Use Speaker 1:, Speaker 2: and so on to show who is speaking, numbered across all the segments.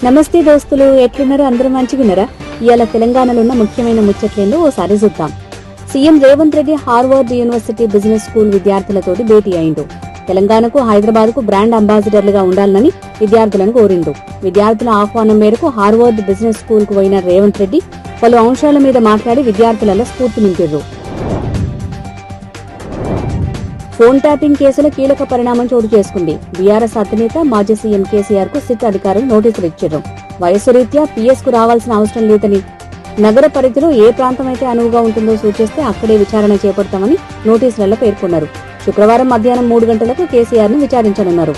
Speaker 1: నమస్తే దోస్తులు, ఎట్లున్నారు? అందరూ మంచిగున్నారా? ఇవాళ తెలంగాణలో ఉన్న ముఖ్యమైన ముచ్చట్లేందో ఓసారి చూద్దాం. CM Revanth Reddy Harvard University business school విద్యార్థులతోటి భేటీ అయిండు. తెలంగాణకు, హైదరాబాద్ కు బ్రాండ్ అంబాసిడర్లుగా ఉండాలని విద్యార్థులను కోరిండు. విద్యార్థుల ఆహ్వానం మేరకు హార్వర్డ్ బిజినెస్ స్కూల్ కు పోయిన రేవంత్ రెడ్డి పలు అంశాల మీద మాట్లాడి విద్యార్థులలో స్ఫూర్తి నింపిర్రు. ఫోన్ ట్యాపింగ్ కేసులో కీలక పరిణామం చోటు చేసుకుంది. బీఆర్ఎస్ అధినేత మాజీ సీఎం కేసీఆర్ కు సిట్ అధికారులు నోటీసులు ఇచ్చారు. వయసు రీత్యా పీఎస్ కు రావాల్సిన అవసరం లేదని, నగర పరిధిలో ఏ ప్రాంతమైతే అనువుగా ఉంటుందో సూచిస్తే అక్కడే విచారణ చేపడతామని నోటీసులలో పేర్కొన్నారు. శుక్రవారం మధ్యాహ్నం 3 గంటలకు కేసీఆర్ ను విచారించనున్నారు.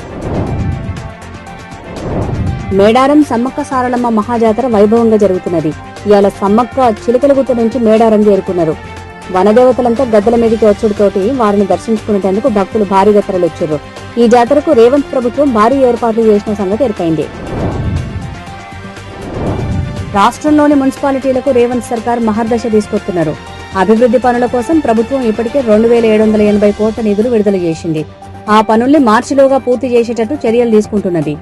Speaker 1: మేడారం సమ్మక్క సారలమ్మ మహాజాతర వైభవంగా జరుగుతున్నది. ఇవాళ సమ్మక్క చిలకలగుట్ట నుంచి మేడారం చేరుకున్నారు. వనదేవతలంతా గద్దల మీదకి వచ్చుడుతోటి వారిని దర్శించుకునేందుకు భక్తులు భారీగా తరలిచ్చారు. ఈ జాతరకు రేవంత్ ప్రభుత్వం భారీ ఏర్పాట్లు చేసిన సంగతి ఎరికైంది. రాష్ట్రంలోని మున్సిపాలిటీలకు రేవంత్ సర్కార్ మహర్దశ తీసుకొస్తున్నారు. అభివృద్ధి పనుల కోసం ప్రభుత్వం ఇప్పటికే 2780 కోట్ల నిధులు విడుదల చేసింది. ఆ పనుల్ని మార్చిలోగా పూర్తి చేసేటట్టు చర్యలు తీసుకుంటున్నది.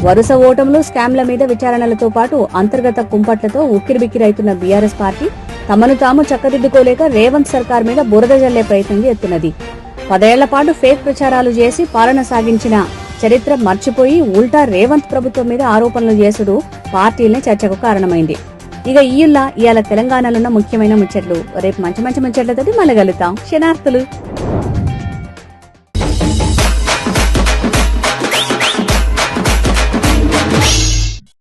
Speaker 1: వరుస ఓటములు, స్కామ్ల మీద విచారణలతో పాటు అంతర్గత కుంపట్లతో ఉక్కిరిబిక్కిరైతున్న బీఆర్ఎస్ పార్టీ తమను తాము చక్కదిద్దుకోలేక రేవంత్ సర్కార్ మీద బురద జల్లే ప్రయత్నం చేస్తున్నది. 10 ఏళ్ల పాటు ఫేక్ ప్రచారాలు చేసి పాలన సాగించిన చరిత్ర మర్చిపోయి ఉల్టా రేవంత్ ప్రభుత్వం మీద ఆరోపణలు చేసుడు పార్టీలనే చర్చకు కారణమైంది. ఇక ఇవాళ తెలంగాణలో ఉన్న ముఖ్యమైన ముచ్చట్లు. రేపు మంచి ముచ్చట్లతోటి మళ్ళీ కలుద్దాం. శనార్థులు.